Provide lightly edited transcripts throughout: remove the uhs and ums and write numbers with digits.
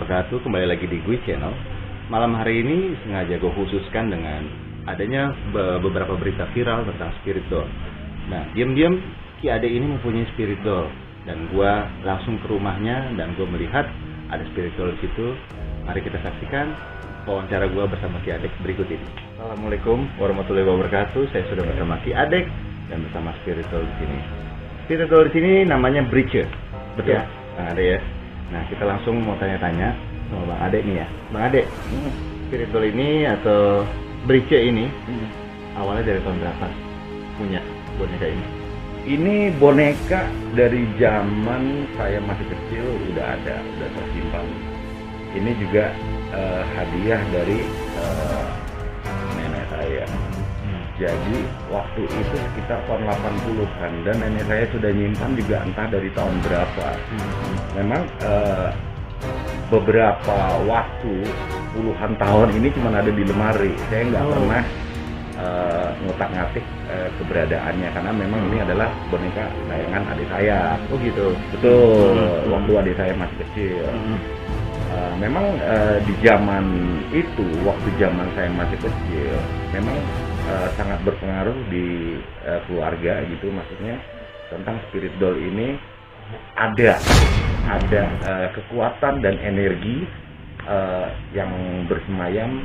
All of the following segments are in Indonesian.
wabarakatuh. Kembali lagi di Gui Channel. Malam hari ini sengaja gue khususkan dengan adanya beberapa berita viral tentang spirit doll. Nah, diam-diam Ki Ade ini mempunyai spirit doll, dan gue langsung ke rumahnya dan gue melihat ada spirit doll di situ. Mari kita saksikan wawancara gue bersama Ki Ade berikut ini. Assalamualaikum warahmatullahi wabarakatuh. Saya sudah bersama Ki Ade dan bersama spirit doll di sini. Spirit doll di sini namanya Breacher. Betul ya, Bang Ade ya. Nah, kita langsung mau tanya-tanya sama Bang Ade nih ya. Bang Ade, spirit doll ini atau Breacher ini awalnya dari tahun berapa punya boneka ini? Ini boneka dari zaman saya masih kecil udah tersimpan. Ini juga hadiah dari nenek saya. Jadi waktu itu sekitar tahun 80-an dan nenek saya sudah nyimpan juga entah dari tahun berapa. Memang beberapa waktu puluhan tahun ini cuma ada di lemari. Saya nggak pernah ngutak-ngatik keberadaannya karena memang ini adalah boneka sayangan adik saya. Oh gitu. Betul. Waktu adik saya masih kecil. Memang di zaman itu, waktu zaman saya masih kecil, memang sangat berpengaruh di keluarga gitu, maksudnya tentang spirit doll ini ada kekuatan dan energi yang bersemayam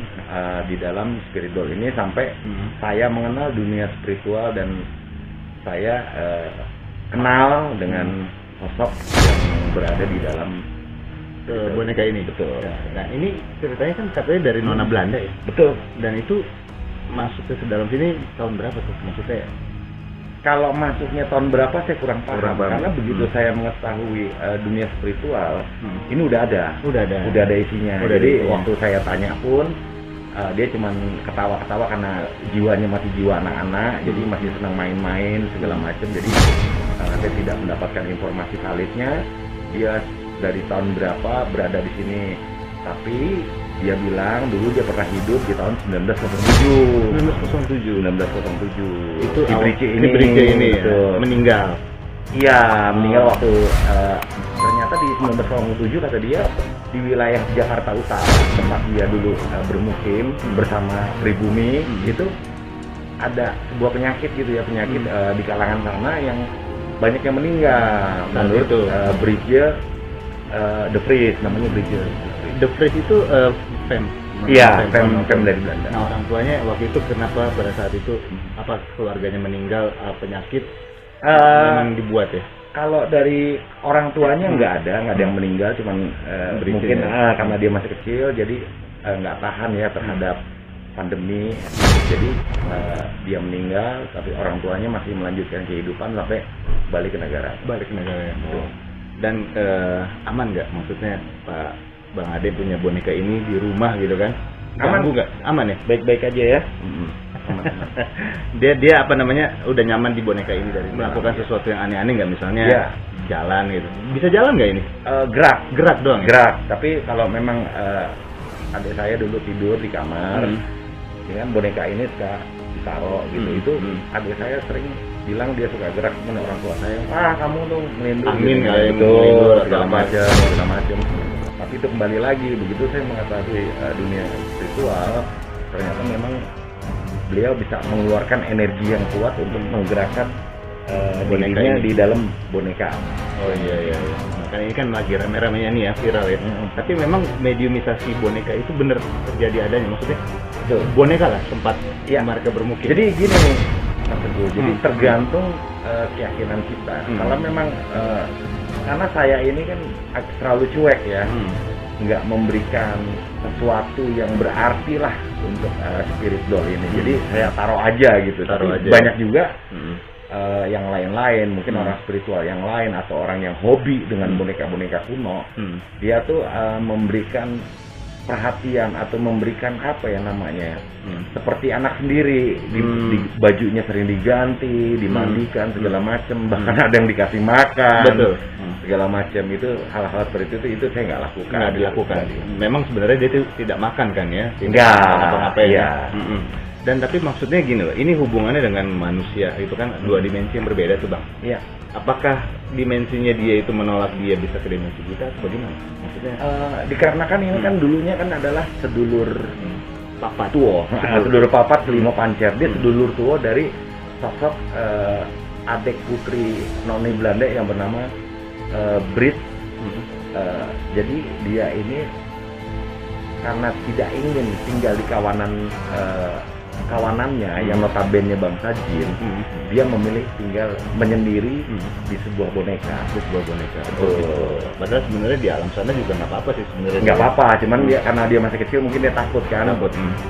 di dalam spirit doll ini sampai saya mengenal dunia spiritual dan saya kenal dengan sosok yang berada di dalam boneka ini. Betul. Nah, ini ceritanya kan katanya dari Nona Belanda ya. Betul. Dan itu masuknya ke dalam sini tahun berapa tuh maksudnya? Kalau masuknya tahun berapa saya kurang paham. Karena begitu saya mengetahui dunia spiritual, ini udah ada isinya. Jadi waktu saya tanya pun dia cuma ketawa-ketawa karena jiwanya masih jiwa anak-anak, jadi masih senang main-main segala macam. Jadi saya tidak mendapatkan informasi validnya dia dari tahun berapa berada di sini. Tapi dia bilang dulu dia pernah hidup di tahun 1907. Itu di Breacher ini ya, meninggal. Iya, meninggal waktu ternyata di 1907 kata dia di wilayah Jakarta Utara tempat dia dulu bermukim bersama pribumi itu ada sebuah penyakit gitu ya, di kalangan sana yang banyak yang meninggal. Menurut Breacher The Freeze, namanya Breacher. The Freeze itu fem. Iya, fem dari Belanda. Nah, orang tuanya waktu itu kenapa pada saat itu apa keluarganya meninggal penyakit memang dibuat ya? Kalau dari orang tuanya nggak ada yang meninggal, cuman mungkin karena dia masih kecil jadi nggak tahan ya terhadap pandemi. Jadi dia meninggal, tapi orang tuanya masih melanjutkan kehidupan sampai balik ke negara. Ya. Dan aman nggak? Maksudnya Pak Bang Ade punya boneka ini di rumah gitu kan? Aman nggak? Aman ya? Baik-baik aja ya. Aman. Dia apa namanya udah nyaman di boneka ini dari melakukan sesuatu yang aneh-aneh nggak, misalnya jalan gitu? Bisa jalan nggak ini? Gerak doang. Ya? Tapi kalau memang adik saya dulu tidur di kamar, dengan boneka ini suka ditaruh gitu. Itu adik saya sering bilang dia suka gerak, kemudian orang tua saya, kamu tuh melindungi segala macam. Tapi itu kembali lagi, begitu saya mengetahui dunia spiritual, ternyata memang beliau bisa mengeluarkan energi yang kuat untuk menggerakkan dirinya di dalam boneka. Oh iya. Makanya ini kan lagi rame-ramenya nih ya, viral ya. Tapi memang mediumisasi boneka itu benar terjadi adanya, maksudnya boneka lah tempat mereka bermukim. Jadi gini, jadi tergantung keyakinan kita. Kalau memang karena saya ini kan terlalu cuek ya, nggak memberikan sesuatu yang berarti lah untuk spirit doll ini. Jadi saya taruh aja gitu. Banyak juga yang lain-lain, mungkin orang spiritual yang lain atau orang yang hobi dengan boneka-boneka kuno, dia tuh memberikan perhatian atau memberikan apa ya namanya, seperti anak sendiri, di bajunya sering diganti, dimandikan segala macam, bahkan ada yang dikasih makan, segala macam. Itu hal-hal seperti itu saya nggak lakukan. Nggak dilakukan. Memang sebenarnya dia tidak makan kan ya? Nggak. Ya. Dan tapi maksudnya gini loh, ini hubungannya dengan manusia itu kan dua dimensi yang berbeda tuh Bang. Iya. Apakah dimensinya dia itu menolak dia bisa ke dimensi kita atau bagaimana? Maksudnya dikarenakan ini kan dulunya kan adalah sedulur papat tuo, sedulur papat kelima pancer. Dia sedulur tuo dari sosok adik putri noni Belanda yang bernama Brit. Jadi dia ini karena tidak ingin tinggal di kawanannya yang notabene bangsa Jin, dia memilih tinggal menyendiri di sebuah boneka. Oh, gitu. Padahal sebenarnya di alam sana juga nggak apa-apa sih sebenarnya. Nggak apa-apa, cuman dia karena dia masih kecil mungkin dia takut kan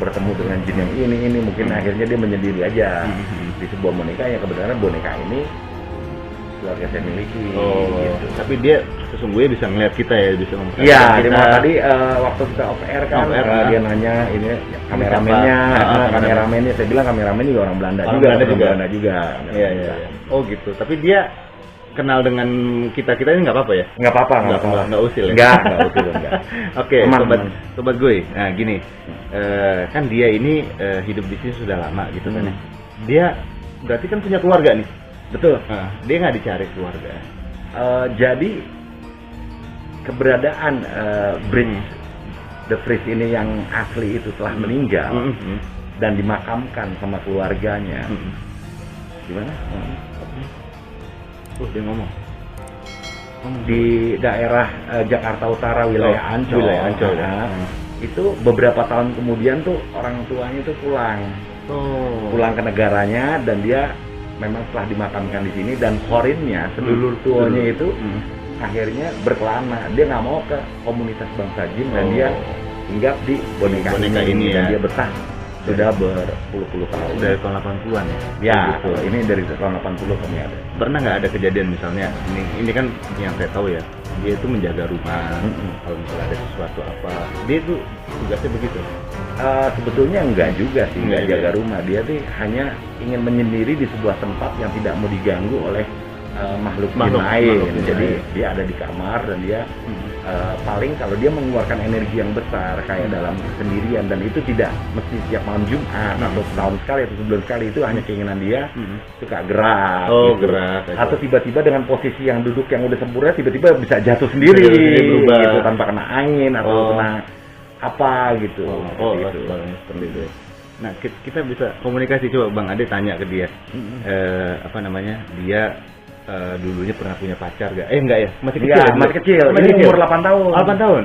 bertemu dengan jin yang ini mungkin akhirnya dia menyendiri aja di sebuah boneka yang kebetulan boneka ini keluarga saya miliki. Gitu. Tapi dia sesungguhnya bisa ngeliat kita ya, bisa memperhatikan Iya, kita. dia tadi waktu kita off air kan, dia nanya ini kameramennya, saya bilang kameramen juga orang Belanda juga. Iya. Oh gitu. Tapi dia kenal dengan kita ini nggak apa-apa ya? Nggak apa-apa. Nggak usil ya? Nggak usil. Oke, sobat gue. Nah gini, kan dia ini hidup di sini sudah lama gitu kan ya. Dia berarti kan punya keluarga nih. Betul. Dia nggak dicari keluarga. Jadi keberadaan Bridge the Freeze ini yang asli itu telah meninggal dan dimakamkan sama keluarganya. Gimana? Dia ngomong di daerah Jakarta Utara wilayah Ancol. Itu beberapa tahun kemudian tuh orang tuanya itu pulang ke negaranya dan dia memang telah dimakamkan di sini dan Khorinnya sedulur tuanya itu akhirnya berkelana, dia nggak mau ke komunitas bangsa Jin dan dia hinggap di boneka ini dan dia betah sudah berpuluh-puluh tahun. Dari tahun 80-an ya? Ya, gitu. Ini dari tahun 80 kami ada. Pernah nggak ada kejadian misalnya, ini kan yang saya tahu ya, dia itu menjaga rumah, kalau misalnya ada sesuatu apa, dia itu tugasnya begitu? Sebetulnya enggak juga sih, enggak jaga ya? rumah. Dia sih hanya ingin menyendiri di sebuah tempat yang tidak mau diganggu oleh makhluk lain. Jadi dia ada di kamar dan dia paling kalau dia mengeluarkan energi yang besar kayak dalam kesendirian dan itu tidak mesti setiap malam Jumat atau setahun sekali atau sebulan sekali, itu hanya keinginan dia suka gerak gitu. Atau tiba-tiba dengan posisi yang duduk yang udah sempurna tiba-tiba bisa jatuh sendiri gitu tanpa kena angin atau kena apa gitu. Seperti itu. Nah, kita bisa komunikasi, coba Bang Ade tanya ke dia. Dia dulunya pernah punya pacar gak? Enggak ya? Masih kecil. Ini umur 8 tahun. 8 tahun.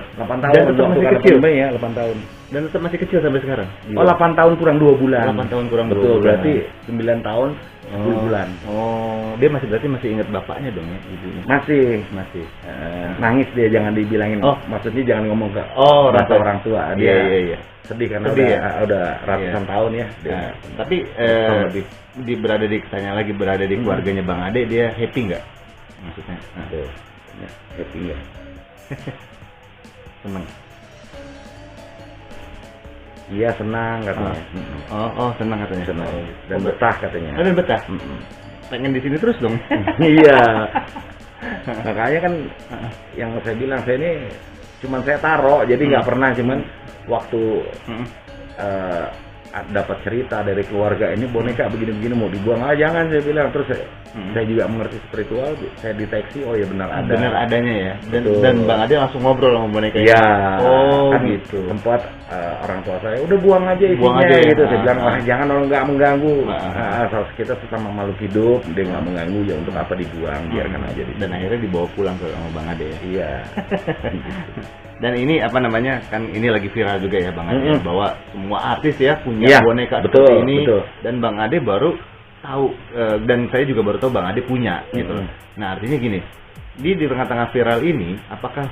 Dan tetap masih kecil. Ya, 8 tahun. Dan tetap masih kecil sampai sekarang. 8 tahun kurang 2 bulan. 8 tahun kurang 2 bulan. Betul, berarti 9 tahun 10 bulan. Dia berarti masih ingat bapaknya dong ya, ibunya. Masih. Nangis dia, jangan dibilangin. Maksudnya jangan ngomong ke orang tua. Iya. Sedih karena udah ratusan tahun ya. Tapi berada di keluarganya Bang Ade, dia happy nggak? Maksudnya? Happy nggak? Senang. Iya, senang katanya. Senang katanya. Senang. Dan betah katanya. Dan betah. Pengen di sini terus dong. Iya. Makanya kan yang saya bilang, saya ini cuman saya taruh, jadi nggak pernah, cuman waktu dapat cerita dari keluarga ini boneka begini-begini mau dibuang, jangan, saya bilang. Terus saya juga mengerti spiritual, saya deteksi benar ada. Benar adanya ya. Dan Bang Ade langsung ngobrol sama boneka itu. Iya. Kan gitu. Tempat orang tua saya udah buang aja isinya gitu. Saya bilang jangan, orang nggak mengganggu. Kita sesama makhluk hidup, dia nggak mengganggu, ya untuk apa dibuang, biarkan aja. Dan akhirnya dibawa pulang ke sama Bang Ade ya. Iya. Dan ini kan ini lagi viral juga ya Bang Ade, bahwa semua artis ya punya boneka seperti ini. Dan Bang Ade baru tahu, dan saya juga baru tahu Bang Ade punya gitu. Nah, artinya gini, di tengah-tengah viral ini, apakah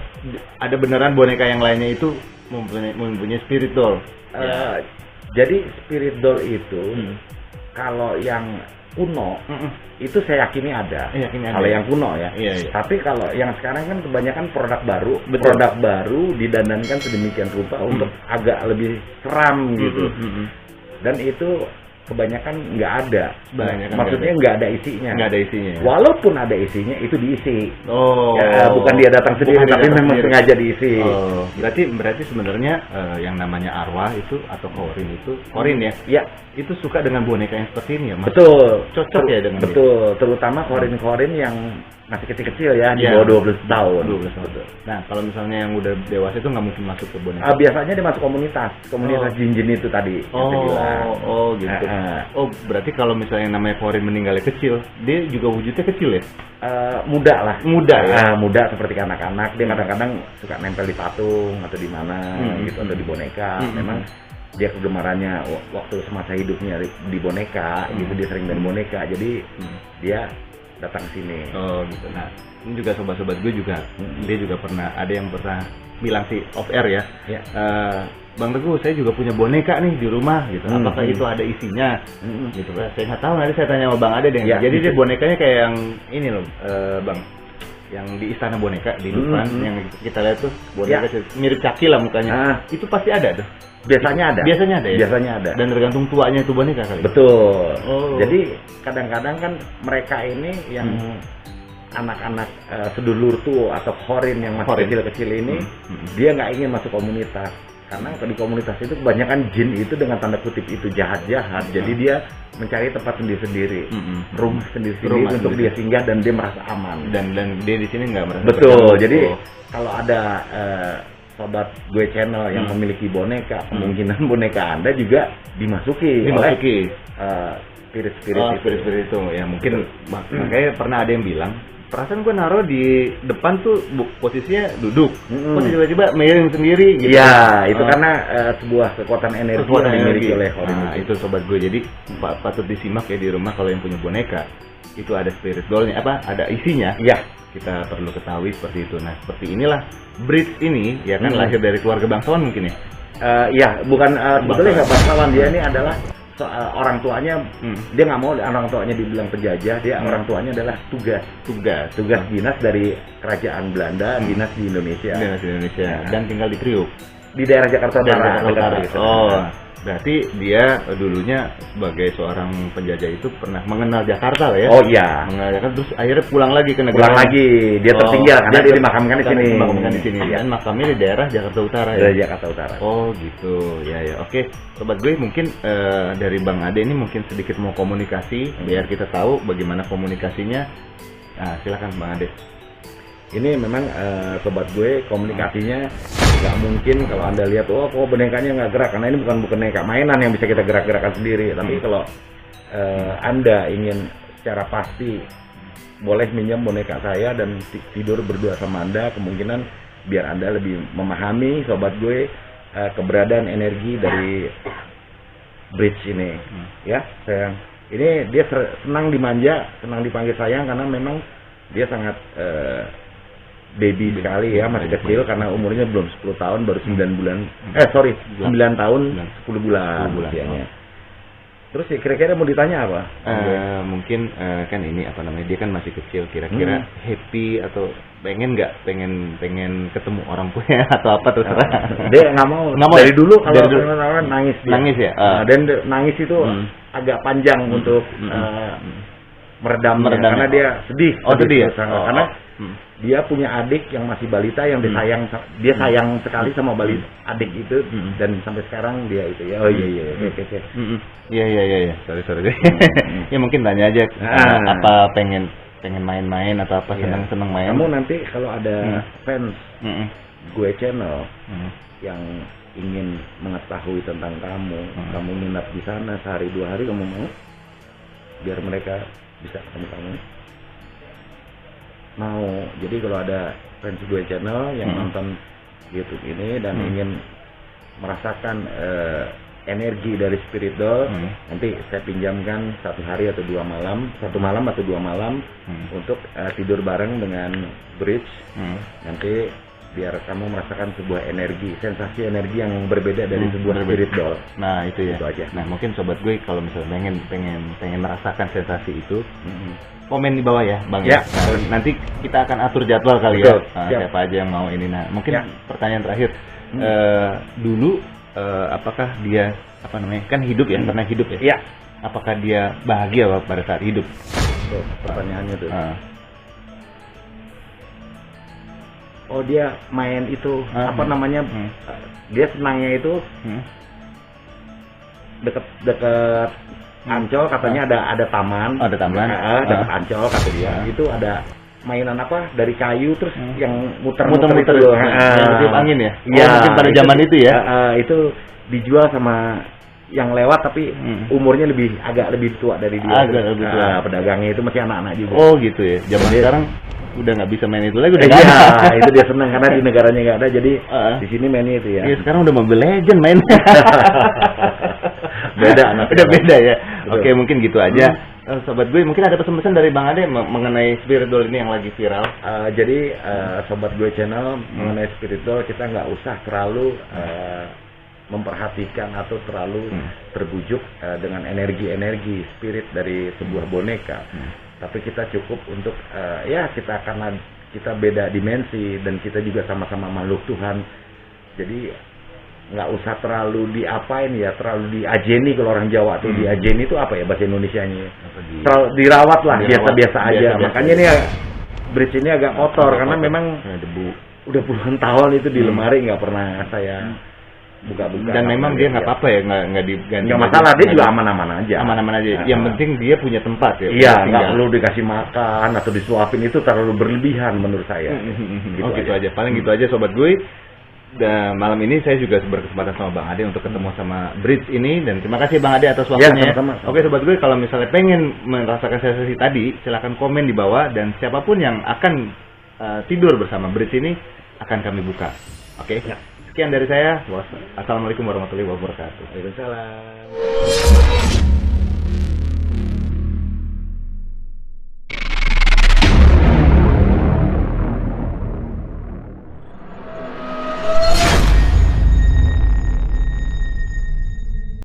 ada beneran boneka yang lainnya itu mempunyai spirit doll? Jadi spirit doll itu kalau yang kuno itu saya yakini ada. Kalau yang kuno ya. Tapi kalau yang sekarang kan kebanyakan produk baru didandankan sedemikian rupa untuk agak lebih seram gitu. Dan itu kebanyakan nggak ada. Kebanyakan Maksudnya nggak ada isinya. Nggak ada isinya. Ya? Walaupun ada isinya, itu diisi. Oh. Ya, bukan dia datang sendiri, tapi memang sengaja diisi. Oh. Berarti sebenarnya yang namanya arwah itu atau korin ya? Ya. Itu suka dengan boneka yang seperti ini ya, Mas? Betul. Cocok ya dengan betul. Dia? Terutama korin-korin yang masih kecil-kecil ya, di bawah 12 tahun. 12 tahun. Nah, kalau misalnya yang udah dewasa itu nggak mungkin masuk ke boneka. Biasanya dia masuk komunitas jin-jin itu tadi. Oh, gitu. Oh, berarti kalau misalnya yang namanya korin meninggalnya kecil, dia juga wujudnya kecil ya? Muda lah. Muda ya? Muda seperti anak-anak. Dia kadang-kadang suka nempel di patung atau di mana gitu, atau di boneka. Memang dia kegemarannya waktu semasa hidupnya di boneka, gitu dia sering main boneka. Jadi dia datang sini. Oh gitu. Nah, ini juga sobat-sobat gue juga, dia juga ada yang pernah bilang sih off air ya. Bang Teguh, saya juga punya boneka nih di rumah gitu. Apakah itu ada isinya? Gitu. Saya nggak tahu, nanti saya tanya sama Bang Ade deh. Ya, jadi dia bonekanya kayak yang ini loh, Bang. Yang di Istana Boneka di depan yang kita lihat tuh boneka mirip Caki lah mukanya. Itu pasti ada tuh. Biasanya ada ya? Biasanya ada. Dan tergantung tuanya itu boneka kali. Betul. Jadi kadang-kadang kan mereka ini yang anak-anak sedulur tuh atau korin yang masih kecil-kecil ini, dia nggak ingin masuk komunitas. Karena di komunitas itu kebanyakan jin itu dengan tanda kutip itu jahat-jahat. Jadi dia mencari tempat sendiri-sendiri, rumah sendiri-sendiri untuk dia singgah dan dia merasa aman. Dan dia di sini nggak merasa. Betul. Jadi kalau ada sobat gue channel yang memiliki boneka, kemungkinan boneka Anda juga dimasuki oleh spirit-spirit itu. Ya mungkin makanya pernah ada yang bilang, perasaan gue naruh di depan tuh posisinya duduk, kok tiba-tiba miring sendiri gitu. Iya, itu karena sebuah kekuatan energi yang dimiliki oleh orang. Nah, itu sobat gue. Jadi patut disimak ya di rumah kalau yang punya boneka. Itu ada spirit doll-nya, ada isinya. Iya. Kita perlu ketahui seperti itu. Nah, seperti inilah Bridge ini ya kan lahir dari keluarga bangsawan mungkin ya. Iya, bukan sebetulnya nggak bangsawan, dia ini adalah orang tuanya. Dia nggak mau orang tuanya dibilang penjajah, dia orang tuanya adalah tugas dinas dari kerajaan Belanda, dinas di Indonesia. Dan tinggal di Priuk, di daerah Jakarta Utara. Berarti dia dulunya sebagai seorang penjajah itu pernah mengenal Jakarta lah ya. Oh iya. Mengenal Jakarta, terus akhirnya pulang lagi ke negara. Dia tertinggal karena dia dimakamkan di sini. Dan makamnya di daerah Jakarta Utara ya. Daerah Jakarta Utara. Oh gitu. Ya. Oke, sobat gue mungkin dari Bang Ade ini mungkin sedikit mau komunikasi biar kita tahu bagaimana komunikasinya. Nah, silakan Bang Ade. Ini memang sobat gue komunikasinya nggak mungkin kalau Anda lihat kok bonekanya nggak gerak, karena ini bukan boneka mainan yang bisa kita gerak-gerakan sendiri. Tapi kalau Anda ingin secara pasti boleh minjam boneka saya dan tidur berdua sama Anda, kemungkinan biar Anda lebih memahami sobat gue keberadaan energi dari Bridge ini. Ya, sayang. Ini dia senang dimanja, senang dipanggil sayang karena memang dia sangat baby sekali ya, masih kecil karena umurnya belum 10 tahun, baru 9 bulan. 9 tahun 10 bulan usianya. Terus ya kira-kira mau ditanya apa? Mungkin kan ini apa namanya, dia kan masih kecil, kira-kira happy atau pengen ketemu orang tuanya atau apa terserah. Dia nggak mau. Dari dulu kalau nangis dia. Nangis ya. Dan nangis itu agak panjang untuk meredamnya karena dia sedih. Sedih ya. Karena dia punya adik yang masih balita yang dia sayang sekali sama adik itu, dan sampai sekarang dia itu ya. Iya. Sorry. Ya mungkin tanya aja apa pengen main-main atau apa, seneng main. Kamu nanti kalau ada fans gue channel yang ingin mengetahui tentang kamu nginap di sana sehari 2 hari, kamu mau biar mereka bisa ketemu kamu? Mau. Jadi kalau ada fans gue channel yang nonton YouTube ini dan ingin merasakan energi dari spirit doll, nanti saya pinjamkan 1 hari atau 2 malam, 1 malam atau 2 malam untuk tidur bareng dengan Bridge. Nanti biar kamu merasakan sebuah energi, sensasi energi yang berbeda dari sebuah spirit doll. Nah itu ya. Itu aja. Nah mungkin sobat gue kalau misalnya pengen merasakan sensasi itu, komen di bawah ya Bang ya. Nah, nanti kita akan atur jadwal kali ya. Siapa aja yang mau ini. Nah mungkin pertanyaan terakhir, dulu apakah dia kan hidup ya, pernah hidup ya? Iya. apakah dia bahagia pada saat hidup? Tuh, pertanyaannya tuh. Oh, dia main itu apa namanya? Dia senangnya itu deket Ancol, katanya ada taman. Oh, ada taman. Deket Ancol kata dia. Itu ada mainan apa dari kayu terus yang muter-muter itu loh. Yang tiup angin ya? Iya. Mungkin pada zaman itu ya. Itu dijual sama yang lewat tapi umurnya agak lebih tua dari dia. Agak lebih tua. Pedagangnya itu masih anak-anak juga. Oh gitu ya. Zaman sekarang udah nggak bisa main itu lagi, udah nggak ada. Itu dia senang karena di negaranya nggak ada, jadi di sini mainnya itu ya. Iya, sekarang udah Mobile Legend main. Beda anak. Udah beda ya. Oke, mungkin gitu aja. Sobat gue, mungkin ada pesan-pesan dari Bang Ade mengenai spiritual ini yang lagi viral. Jadi Sobat Gue Channel, mengenai spiritual kita nggak usah terlalu memperhatikan atau terlalu terbujuk dengan energi-energi spirit dari sebuah boneka. Tapi kita cukup untuk ya karena kita beda dimensi dan kita juga sama-sama makhluk Tuhan. Jadi nggak usah terlalu diapain ya, terlalu diajeni. Kalau orang Jawa tuh diajeni itu apa ya bahasa Indonesianya? Terlalu dirawat lah, biasa-biasa aja. Makanya ini bridge ini agak kotor karena memang debu. Udah puluhan tahun itu di lemari nggak pernah saya buka-buka. Dan memang dia nggak apa-apa ya, nggak diganti. Nggak masalah, dia juga aman-aman aja. Aman-aman aja. Yang penting dia punya tempat ya. Iya, nggak perlu dikasih makan atau disuapin, itu terlalu berlebihan menurut saya. Gitu aja. Paling gitu aja Sobat Gue. Dan malam ini saya juga berkesempatan sama Bang Ade untuk ketemu sama Bridge ini, dan terima kasih Bang Ade atas waktunya. Sama-sama. Oke Sobat Gue, kalau misalnya pengen merasakan sesi tadi, silahkan komen di bawah, dan siapapun yang akan tidur bersama Bridge ini akan kami buka. Oke. Sekian dari saya. Assalamualaikum warahmatullahi wabarakatuh. Waalaikumsalam.